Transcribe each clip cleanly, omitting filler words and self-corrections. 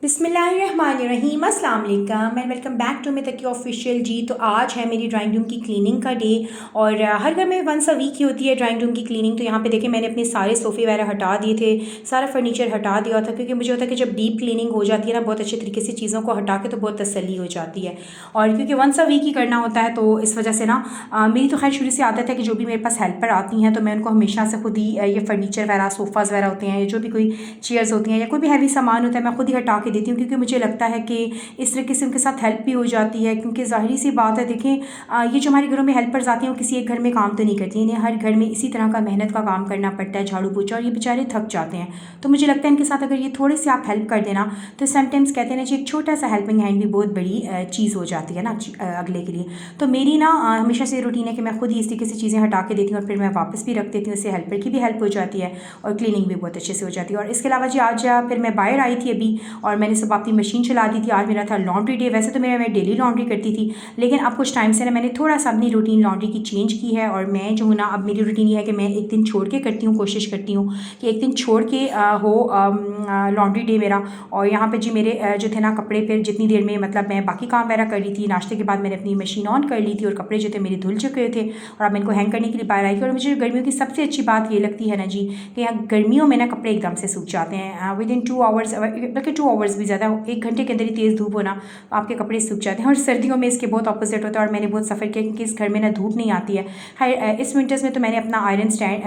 बिस्मिल्लाहिर्रहमानिर्रहीम अस्सलाम वालेकुम and welcome back to me Taqi official जी। तो आज है मेरी ड्राइंग रूम की क्लीनिंग का डे और हर घर में वंस अ वीक ही होती है ड्राइंग रूम की क्लीनिंग। तो यहाँ पे देखिए मैंने अपने सारे सोफ़े वगैरह हटा दिए थे, सारा फर्नीचर हटा दिया था, क्योंकि मुझे होता है कि जब डीप क्लीनिंग हो जाती है ना बहुत अच्छे तरीके से चीज़ों को हटा के तो बहुत तसल्ली हो जाती है। और क्योंकि वंस अ वीक ही करना होता है तो इस वजह से ना मेरी तो खैर शुरू से आदत है कि जो भी मेरे पास हेल्पर आती हैं तो मैं उनको हमेशा से खुद ही ये फर्नीचर वगैरह सोफ़ाज़ वगैरह होते हैं या जो भी कोई चेयर्स होती हैं या कोई भी हैवी सामान होता है मैं खुद ही हटा के देती हूँ, क्योंकि मुझे लगता है कि इस तरीके से उनके साथ हेल्प भी हो जाती है। क्योंकि ज़ाहिरी सी बात है, देखें ये जो हमारे घरों में हेल्पर्स आती हैं वो किसी एक घर में काम तो नहीं करती हैं, इन्हें हर घर में इसी तरह का मेहनत का काम करना पड़ता है, झाड़ू पोछा, और ये बेचारे थक जाते हैं। तो मुझे लगता है इनके साथ अगर ये थोड़े से आप हेल्प कर देना तो समटाइम्स कहते हैं ना जी एक छोटा सा हेल्पिंग हैंड भी बहुत बड़ी चीज़ हो जाती है ना अगले के लिए। तो मेरी ना हमेशा से रूटीन है कि मैं खुद ही इस तरीके से चीज़ें हटा के देती हूँ और फिर मैं वापस भी रख देती हूँ, इससे हेल्पर की भी हेल्प हो जाती है और क्लीनिंग भी बहुत अच्छे से हो जाती है। और इसके अलावा जी आज फिर मैं बाहर आई थी अभी और मैंने सब अपनी मशीन चला दी थी। आज मेरा था लॉन्ड्री डे। वैसे तो मैं डेली लॉन्ड्री करती थी, लेकिन अब कुछ टाइम से ना मैंने थोड़ा सा अपनी रूटीन लॉन्ड्री की चेंज की है। और मैं जो हूँ ना अब मेरी रूटीन ये है कि मैं एक दिन छोड़ के करती हूँ, कोशिश करती हूँ कि एक दिन छोड़ के हो लॉन्ड्री डे मेरा। और यहाँ पे जी मेरे जो थे ना कपड़े फिर जितनी देर में मतलब मैं बाकी काम वगैरह कर रही थी, नाश्ते के बाद मैंने अपनी मशीन ऑन कर ली थी और कपड़े जो थे मेरे धुल चुके थे और अब मैं इनको हैंग करने के लिए बाहर आई थी। और मुझे गर्मियों की सबसे अच्छी बात ये लगती है ना जी कि यहाँ गर्मियों में ना कपड़े एकदम से सूख जाते हैं विद इन 2 आवर्स, बल्कि 2 आवर्स भी ज़्यादा, 1 घंटे के अंदर ही तेज़ धूप होना आपके कपड़े सूख जाते हैं। और सर्दियों में इसके बहुत ऑपोजिट होता है और मैंने बहुत सफ़र किया क्योंकि इस घर में ना धूप नहीं आती है। खैर इस विंटर्स में तो मैंने अपना iron stand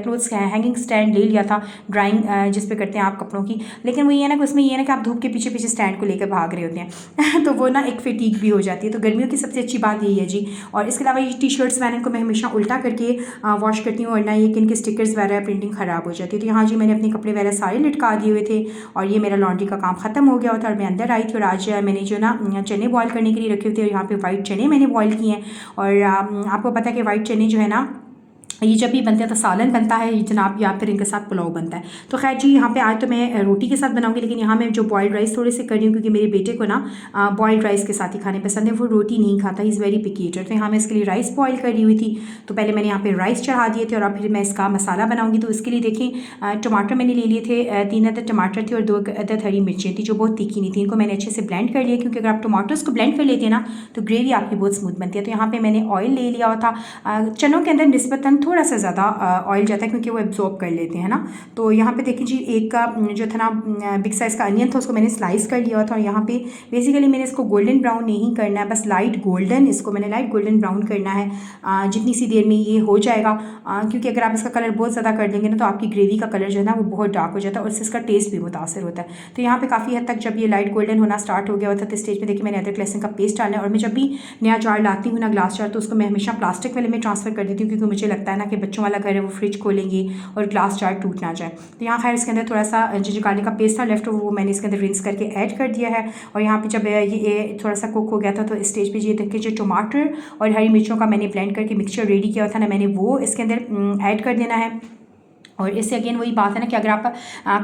clothes hanging stand ले लिया था, ड्राइंग जिस पे करते हैं आप कपड़ों की। लेकिन वो ये है ना कि उसमें ये है ना कि आप धूप के पीछे पीछे स्टैंड को लेकर भाग रहे होते हैं तो वो ना एक फटीग भी हो जाती है। तो गर्मियों की सबसे अच्छी बात यही है जी। और इसके अलावा ये टी शर्ट्स वगैरह को मैं हमेशा उल्टा करके वॉश करती हूँ और ना ये कि इनके स्टिकर्स वगैरह प्रिंटिंग ख़राब हो जाती है। तो यहाँ जी मैंने अपने कपड़े वगैरह सारे लटका दिए हुए थे और ये मेरा लॉन्ड्री का काम ख़त्म हो गया था और मैं अंदर आई थी। और आज मैंने जो ना चने बॉयल करने के लिए रखे हुए थे और यहाँ पे वाइट चने मैंने बॉयल किए हैं। और आपको पता है कि वाइट चने जो है ना ये जब भी बनते हैं तो सालन बनता है जनाब, या फिर इनके साथ पुलाव बनता है। तो खैर जी यहाँ पे आज तो मैं रोटी के साथ बनाऊंगी, लेकिन यहाँ मैं जो बॉयल्ड राइस थोड़े से कर रही हूँ क्योंकि मेरे बेटे को ना बॉयल्ड राइस के साथ ही खाने पसंद है, वो रोटी नहीं खाता, इज़ वेरी पिकी ईटर। तो यहाँ मैं इसके लिए राइस बॉयल कर रही हुई थी। तो पहले मैंने यहाँ पे राइस चढ़ा दिए थे और अब फिर मैं इसका मसाला बनाऊँगी। तो इसके लिए देखें टमाटर मैंने ले लिए थे, 3 अदद टमाटर थे और 2 अदद हरी मिर्चें थी जो बहुत तीखी नहीं थी। इनको मैंने अच्छे से ब्लेंड कर लिया, क्योंकि अगर आप टमाटर्स को ब्लेंड कर लेते हैं ना तो ग्रेवी आपकी बहुत स्मूथ बनती है। तो यहाँ पर मैंने ऑयल ले लिया हुआ था। चनों के अंदर निस्बतन थोड़ा सा ज़्यादा ऑयल जाता है क्योंकि वो एब्जॉर्ब कर लेते हैं ना। तो यहाँ पे देखिए जी एक का जो था ना बिग साइज़ का अनियन था उसको मैंने स्लाइस कर लिया था। और यहाँ पे बेसिकली मैंने इसको गोल्डन ब्राउन नहीं करना है, बस लाइट गोल्डन, इसको मैंने लाइट गोल्डन ब्राउन करना है जितनी सी देर में ये हो जाएगा। क्योंकि अगर आप इसका कलर बहुत ज़्यादा कर देंगे ना तो आपकी ग्रेवी का कलर जो है ना वो बहुत डार्क हो जाता है और उससे इसका टेस्ट भी मुतासर होता है। तो यहाँ पे काफ़ी हद तक जब ये लाइट गोल्डन होना स्टार्ट हो गया होता है तो स्टेज पे देखिए मैंने अदरक लहसुन का पेस्ट डालना है। और मैं जब भी नया जार लाती हूँ ना ग्लास जार, तो उसको मैं हमेशा प्लास्टिक वाले में ट्रांसफ़र कर देती हूँ, क्योंकि मुझे लगता है ना कि बच्चों वाला घर है वो फ्रिज खोलेंगे और ग्लास जार टूट ना जाए। तो यहाँ खैर इसके अंदर थोड़ा सा जो गार्लिक का पेस्ट था लेफ्ट वो मैंने इसके अंदर रिंस करके ऐड कर दिया है। और यहाँ पे जब ये थोड़ा सा कुक हो गया था तो इस स्टेज पे ये देखिए जो टमाटर और हरी मिर्चों का मैंने ब्लेंड करके मिक्सचर रेडी किया था ना, मैंने वो इसके अंदर ऐड कर देना है। और इससे अगेन वही बात है ना कि अगर आप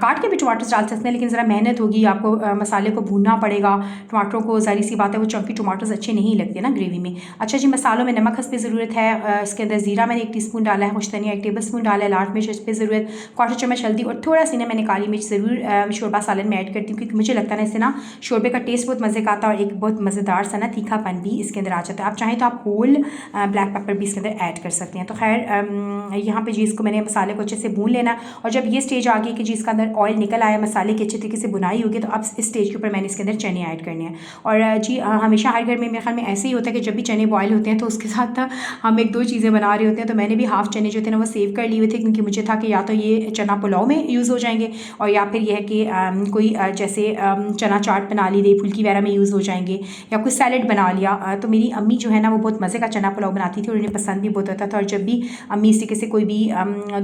काट के भी टमाटर डाल सकते हैं, लेकिन ज़रा मेहनत होगी, आपको मसाले को भूनना पड़ेगा टमाटरों को, ज़ाहिर सी बात है वो चंकी टमाटर्स अच्छे नहीं लगते ना ग्रेवी में। अच्छा जी मसालों में नमक हस्ब ज़रूरत है, इसके अंदर ज़ीरा मैंने 1 टीस्पून डाला है, खुश्तनिया 1 टेबलस्पून डाला है, लाल मिर्च इस पर ज़रूरत, 1/4 चम्मच हल्दी और थोड़ा सी ना मैंने काली मिर्च ज़रूर शोरबा सालन में ऐड करती हूँ, क्योंकि मुझे लगता है ना इससे ना शोरबे का टेस्ट बहुत मज़े का आता है और एक बहुत मज़ेदार सा ना तीखापन भी इसके अंदर आ जाता है। आप चाहें तो आप होल ब्लैक पेपर भी इसके अंदर ऐड कर सकते हैं। तो खैर यहाँ पे जी इसको मैंने मसाले को अच्छे से भून लेना। और जब ये स्टेज आ गई कि जी इसका अंदर ऑयल निकल आया, मसाले की अच्छे तरीके से बुनाई होगी, तो अब इस स्टेज के ऊपर मैंने इसके अंदर चने ऐड करने हैं। और जी हमेशा हर घर में मेरे ख्याल में ऐसे ही होता है कि जब भी चने बॉयल होते हैं तो उसके साथ हम 1-2 चीज़ें बना रहे होते हैं। तो मैंने भी हाफ चने जो थे ना वो सेव कर लिए हुए थे, क्योंकि मुझे था कि या तो ये चना पुलाव में यूज़ हो जाएंगे और या फिर यह है कि कोई जैसे चना चाट बना ली, दही फुल्की वगैरह में यूज़ हो जाएंगे, या कोई सैलड बना लिया। तो मेरी अम्मी जो है ना वो बहुत मज़े का चना पुलाव बनाती थी और उन्हें पसंद भी बहुत होता था। और जब भी अम्मी इस तरीके से कोई भी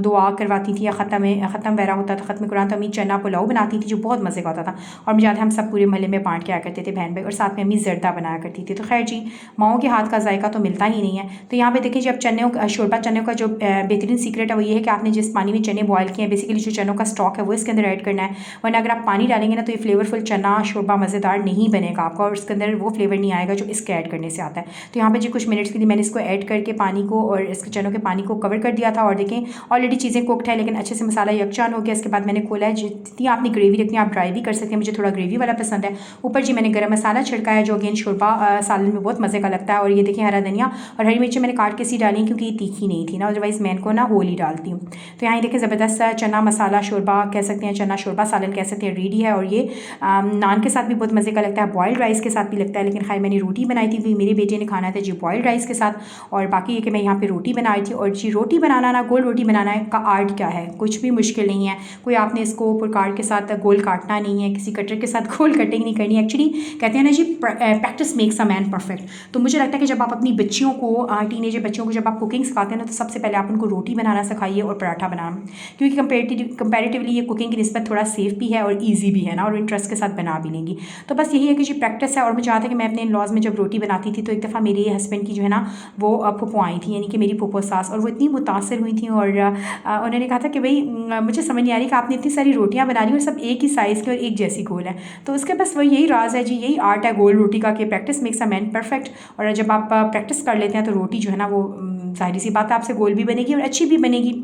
दुआ करवाती थी या ख़त्म वगैरह होता था, ख़त्म कुरान, तो अम्मी चना पुलाव बनाती थी जो बहुत मज़े का होता था। और मुझे याद है हम सब पूरे महल्ले में बांट के आया करते थे बहन भाई, और साथ में अम्मी जर्दा बनाया करती थी। तो खैर जी माओं के हाथ का जायका तो मिलता ही नहीं है। तो यहाँ पे देखिए जब शोरबा चने का जो बेहतरीन सीक्रेट है वो ये है कि आपने जिस पानी में चने बॉयल किए हैं, बेसिकली जो चनों का स्टॉक है वो इसके अंदर ऐड करना है, वरना अगर आप पानी डालेंगे ना तो ये फ्लेवरफुल चना शोरबा मज़ेदार नहीं बनेगा आपका और इसके अंदर वो फ्लेवर नहीं आएगा जो इसके ऐड करने से आता है। तो यहाँ पे जी कुछ मिनट्स के लिए मैंने इसको ऐड करके पानी को और इसके चनों के पानी को कवर कर दिया था। और देखें ऑलरेडी चीज़ें कुकड है, लेकिन अच्छे से मसाला यकजान हो गया। इसके बाद मैंने खोला है, जितनी आपने ग्रेवी रखनी है आप ड्राई भी कर सकते हैं, मुझे थोड़ा ग्रेवी वाला पसंद है। ऊपर जी मैंने गरम मसाला छिड़का है जो अगेन शोरबा सालन में बहुत मज़े का लगता है। और ये देखिए हरा धनिया और हरी मिर्ची मैंने काट के सी डाली क्योंकि ये तीखी नहीं थी ना, अदरवाइज़ मैं इनको ना होल ही डालती हूँ। तो यहाँ देखिए ज़बरदस्त चना मसाला शोरबा कह सकते हैं, चना शोरबा सालन कह सकते हैं, रेडी है। और ये नान के साथ भी बहुत मज़े का लगता है, बॉयल्ड राइस के साथ भी लगता है, लेकिन खैर मैंने रोटी बनाई थी क्योंकि मेरे बेटे ने खाना था जी बॉयल्ड राइस के साथ। और बाकी ये कि मैं यहाँ पे रोटी बनाई थी। और जी रोटी बनाना ना, गोल रोटी बनाना का आर्ट क्या है, कुछ भी मुश्किल नहीं है। कोई आपने इसको पुरकार के साथ गोल काटना नहीं है, किसी कटर के साथ गोल कटिंग नहीं करनी है। एक्चुअली कहते हैं ना जी practice makes a man perfect. तो मुझे लगता है कि जब आप अपनी बच्चियों को, टीनेजर बच्चियों को जब आप कुकिंग सिखाते हैं ना, तो सबसे पहले आप उनको रोटी बनाना सिखाइए और पराठा बनाना, क्योंकि कंपेरेटिवली ये कुकिंग की निस्बत थोड़ा सेफ भी है और ईजी भी है ना, और इंटरेस्ट के साथ बना भी लेंगी। तो बस यही है कि जी प्रैक्टिस है। और मुझे याद है कि मैं अपने इन-लॉज़ में जब रोटी बनाती थी तो एक दफ़ा मेरे हस्बैंड की जो है ना वो फूफो आई थी, यानी कि मेरी फूफो सास, और वो इतनी मुतासर हुई थी और उन्होंने कहा था कि भाई मुझे समझ नहीं आ रही कि आपने इतनी सारी रोटियाँ बना ली और सब एक ही साइज़ की और एक जैसी गोल है। तो उसके बस वही यही राज है जी, यही आर्ट है गोल रोटी का कि practice makes a man perfect. और जब आप प्रैक्टिस कर लेते हैं तो रोटी जो है ना वो ज़ाहिर सी बात है आपसे गोल भी बनेगी और अच्छी भी बनेगी।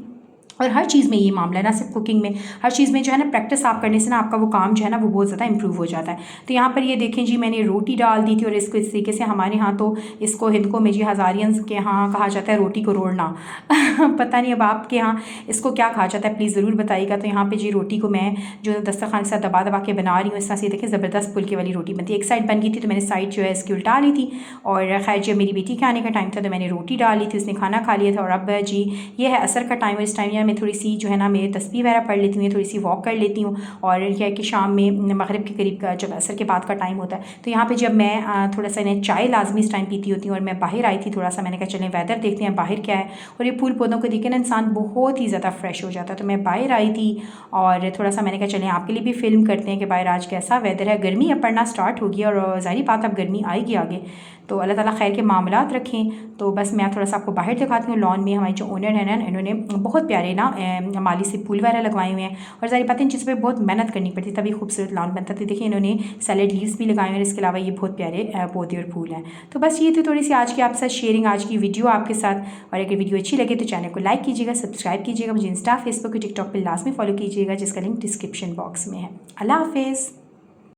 और हर चीज़ में ये मामला है, ना सिर्फ कुकिंग में, हर चीज़ में जो है ना प्रैक्टिस आप करने से ना आपका वो काम जो है ना वो बहुत ज़्यादा इंप्रूव हो जाता है। तो यहाँ पर ये देखें जी मैंने रोटी डाल दी थी और इसको इस तरीके से, हमारे यहाँ तो इसको हिंदकों में जी हज़ारियंस के यहाँ कहा जाता है रोटी को रोड़ना पता नहीं अब आपके यहाँ इसको क्या कहा जाता है, प्लीज़ ज़रूर बताइएगा। तो यहाँ पर जी रोटी को मैं जो दस्तरखान के साथ दबा दबा के बना रही हूँ, इस तरह से देखें ज़बरदस्त फुल्के वाली रोटी बनती है। एक साइड बन गई थी तो मैंने साइड जो है इसकी उल्टा ली थी। और खैर जब मेरी बेटी के आने का टाइम था तो मैंने रोटी डाल ली थी, उसने खाना खा लिया था। और अब जी ये है असर का टाइम, और इस टाइम यार मैं थोड़ी सी जो है ना मैं तस्बीह वगैरह पढ़ लेती हूँ, थोड़ी सी वॉक कर लेती हूँ। और यह है कि शाम में मगरिब के करीब का जब असर के बाद का टाइम होता है तो यहाँ पे जब मैं थोड़ा सा इन्हें चाय लाजमी इस टाइम पीती होती हूँ। और मैं बाहर आई थी थोड़ा सा, मैंने कहा चलें वेदर देखते हैं बाहर क्या है। और ये फूल पौधों को देखे ना इंसान बहुत ही ज़्यादा फ्रेश हो जाता है। तो मैं बाहर आई थी और थोड़ा सा मैंने कहा चलें आपके लिए भी फिल्म करते हैं कि बाहर आज कैसा वेदर है। गर्मी अब पड़ना स्टार्ट होगी और ज़ाहिर बात अब गर्मी आएगी आगे, तो अल्लाह ताला खैर के मामलात रखें। तो बस मैं थोड़ा सा आपको बाहर दिखाती हूँ। लॉन में हमारे जो ओनर हैं ना, इन्होंने बहुत प्यारे ना माली से फूल वगैरह लगवाए हुए हैं। और ज़ाहिर बात है इन चीज़ों पर बहुत मेहनत करनी पड़ती है तभी खूबसूरत लॉन बनता है। तो देखिए इन्होंने सैलेड लीव्स भी लगाए हुए हैं, इसके अलावा ये बहुत प्यारे पौधे और फूल हैं। तो बस ये थी थोड़ी सी आज की आपके साथ शेयरिंग, आज की वीडियो आपके साथ। और अगर वीडियो अच्छी लगे तो चैनल को लाइक कीजिएगा, सब्सक्राइब कीजिएगा, मुझे इंस्टा, फेसबुक और टिकटॉक पर लाजमी फॉलो कीजिएगा जिसका लिंक डिस्क्रिप्शन बॉक्स में है। अल्लाह हाफिज़।